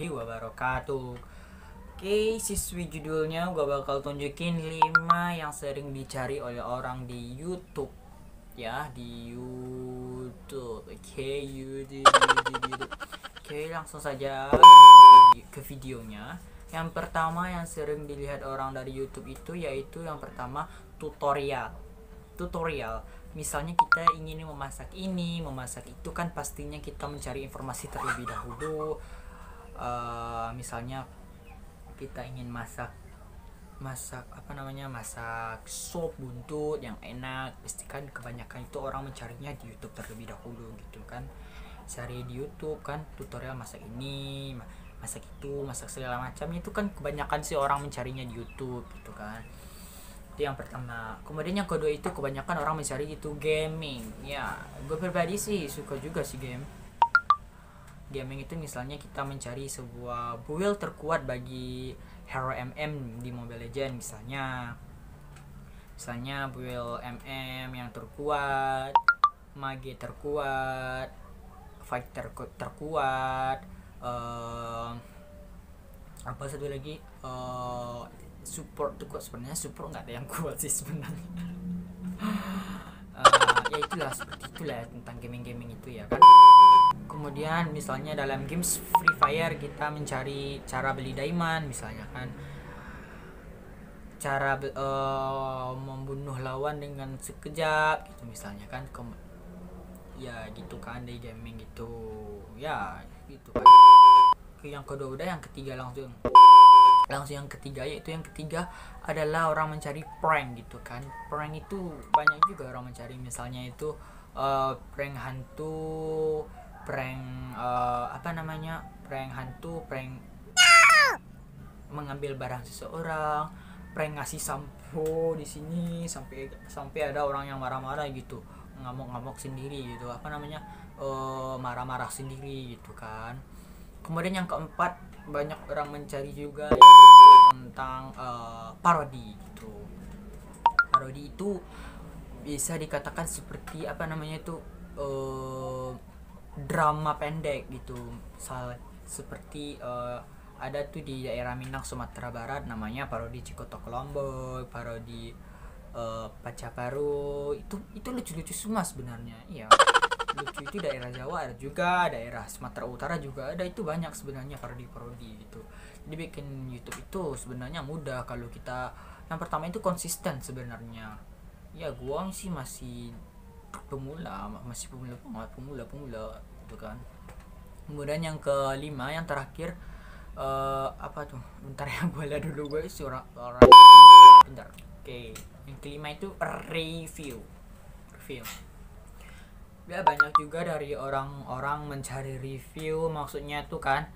warahmatullahi wabarakatuh. Oke, siswi judulnya gue bakal tunjukin 5 yang sering dicari oleh orang di YouTube. Ya, di YouTube. Oke, langsung saja ke videonya. Yang pertama yang sering dilihat orang dari YouTube itu yaitu yang pertama tutorial. Misalnya kita ingin memasak ini, memasak itu, kan pastinya kita mencari informasi terlebih dahulu. Misalnya kita ingin masak sop buntut yang enak, pastikan kebanyakan itu orang mencarinya di YouTube terlebih dahulu gitu kan. Cari di YouTube kan tutorial masak ini, masak itu, masak segala macamnya, itu kan kebanyakan sih orang mencarinya di YouTube gitu kan. Itu yang pertama. Kemudian yang kedua itu kebanyakan orang mencari itu gaming. Ya, gue pribadi sih suka juga sih gaming itu. Misalnya kita mencari sebuah build terkuat bagi hero MM di Mobile Legends, misalnya build MM yang terkuat, mage terkuat, fighter terkuat, apa satu lagi, support tuh. Kok sebenarnya support nggak ada yang kuat sih sebenarnya. Ya itulah, seperti itulah tentang gaming itu ya kan. Kemudian misalnya dalam games Free Fire kita mencari cara beli diamond misalnya kan, cara membunuh lawan dengan sekejap gitu misalnya kan. Ya gitu kan di gaming gitu ya, gitu kan. Yang kedua udah, yang ketiga langsung yang ketiga, yaitu yang ketiga adalah orang mencari prank gitu kan. Prank itu banyak juga orang mencari, misalnya itu prank hantu, prank prank hantu, prank mengambil barang seseorang, prank ngasih sampo di sini, sampai ada orang yang marah-marah gitu, ngamuk-ngamuk sendiri gitu, marah-marah sendiri gitu kan. Kemudian yang keempat banyak orang mencari juga yaitu tentang parodi gitu. Parodi itu bisa dikatakan seperti drama pendek gitu. Seperti ada tuh di daerah Minang, Sumatera Barat, namanya parodi Cikotok Lombok, parodi Pacaparu. Itu lucu-lucu semua sebenarnya. Iya, lucu. Itu daerah Jawa ada juga, daerah Sumatera Utara juga ada, itu banyak sebenarnya parodi gitu. Jadi bikin YouTube itu sebenarnya mudah kalau kita, yang pertama itu konsisten sebenarnya. Ya gua sih masih pemula gitu kan. Kemudian yang kelima, yang terakhir, apa tuh, bentar ya gue lihat dulu, gue sih orang bentar. Oke, yang kelima itu review. Ya banyak juga dari orang-orang mencari review, maksudnya tuh kan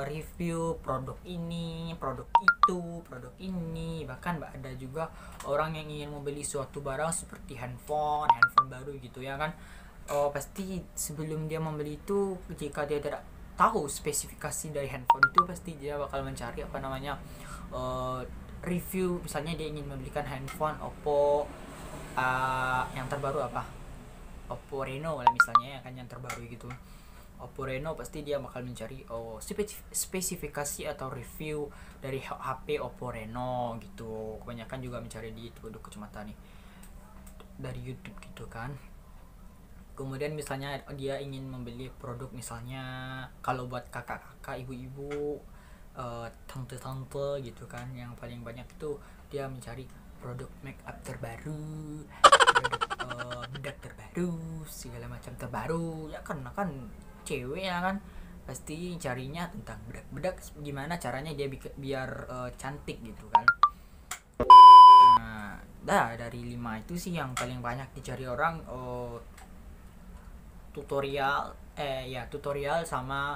review produk ini, produk itu, produk ini. Bahkan ada juga orang yang ingin membeli suatu barang seperti handphone baru gitu ya kan. Pasti sebelum dia membeli itu, jika dia tidak tahu spesifikasi dari handphone itu, pasti dia bakal mencari review. Misalnya dia ingin membelikan handphone Oppo yang terbaru, Oppo Reno lah misalnya ya kan, yang terbaru gitu, Oppo Reno, pasti dia bakal mencari spesifikasi atau review dari HP Oppo Reno gitu. Kebanyakan juga mencari di itu, kacamata nih, dari YouTube gitu kan. Kemudian misalnya dia ingin membeli produk, misalnya kalau buat kakak-kakak, ibu-ibu, tante-tante gitu kan, yang paling banyak itu dia mencari produk make up terbaru, produk bedak terbaru, segala macam terbaru ya, karena kan cewek ya kan, pasti carinya tentang bedak gimana caranya dia biar cantik gitu kan. Nah, dari 5 itu sih yang paling banyak dicari orang, tutorial sama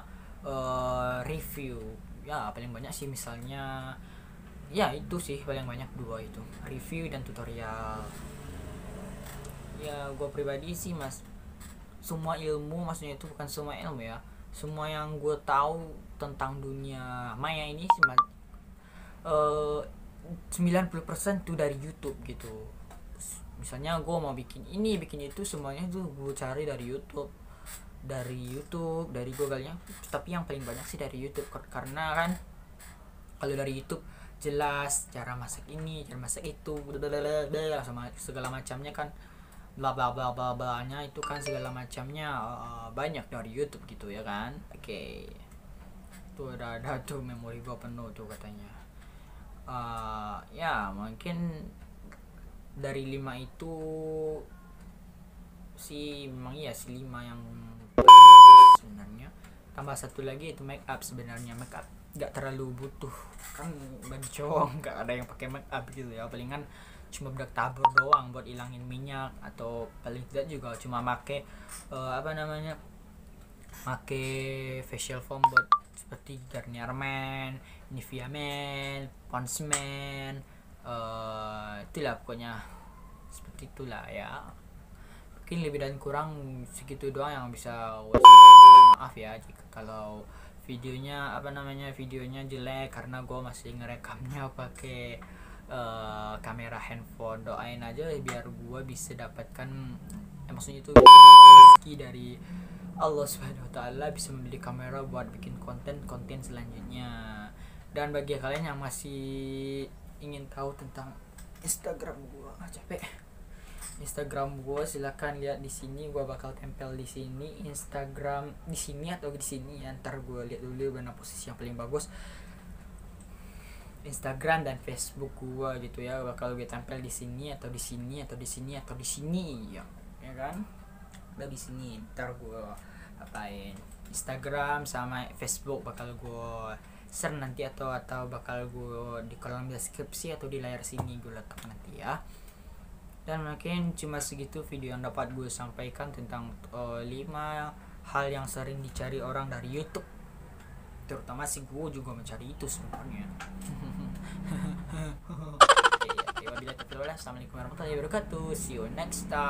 review. Ya paling banyak sih, misalnya ya itu sih paling banyak, 2 itu, review dan tutorial. Ya gue pribadi sih semua ilmu, maksudnya itu bukan semua ilmu ya, semua yang gue tahu tentang dunia maya ini 90% tuh dari YouTube gitu. Misalnya gue mau bikin ini bikin itu, semuanya tuh gue cari dari YouTube. dari YouTube, dari Google-nya, tapi yang paling banyak sih dari YouTube karena kan kalau dari YouTube jelas cara masak ini, cara masak itu, sama segala macamnya kan, bla bla bla bla bla nya itu kan segala macamnya banyak dari YouTube gitu ya kan. Oke. Tuh ada tuh memori gua penuh tuh katanya. Ya mungkin dari 5 itu sih memang iya sih 5 yang paling bagus sebenarnya. Tambah satu lagi itu make up. Sebenarnya make up nggak terlalu butuh kan, bagi cowok nggak ada yang pakai make up gitu ya, palingan cuma bedak tabur doang buat ilangin minyak, atau paling tidak juga cuma make make facial foam buat seperti Garnier Man, Nivea Man, Pond's Man, itulah pokoknya seperti itulah ya. Mungkin lebih dan kurang segitu doang yang bisa gue sampaikan. Maaf ya jika kalau videonya videonya jelek karena gue masih ngerekamnya pakai kamera handphone. Doain aja biar gue bisa dapatkan maksudnya itu bisa dapat rezeki dari Allah Subhanahu wa taala, bisa membeli kamera buat bikin konten selanjutnya. Dan bagi kalian yang masih ingin tahu tentang Instagram gue, Instagram gue silakan lihat di sini, gue bakal tempel di sini Instagram di sini atau di sini ya, ntar gue lihat dulu mana posisi yang paling bagus. Instagram dan Facebook gue gitu ya, bakal gue tempel di sini atau di sini atau di sini atau di sini ya kan, udah di sini. Ntar gue apain Instagram sama Facebook bakal gue share nanti atau bakal gue di kolom deskripsi atau di layar sini gue letak nanti ya. Dan mungkin cuma segitu video yang dapat gue sampaikan tentang 5 hal yang sering dicari orang dari YouTube. Terutama sih gue juga mencari itu sebenarnya. Oke, wabillahi taufiq wal hidayah. Assalamualaikum warahmatullahi wabarakatuh. See you next time.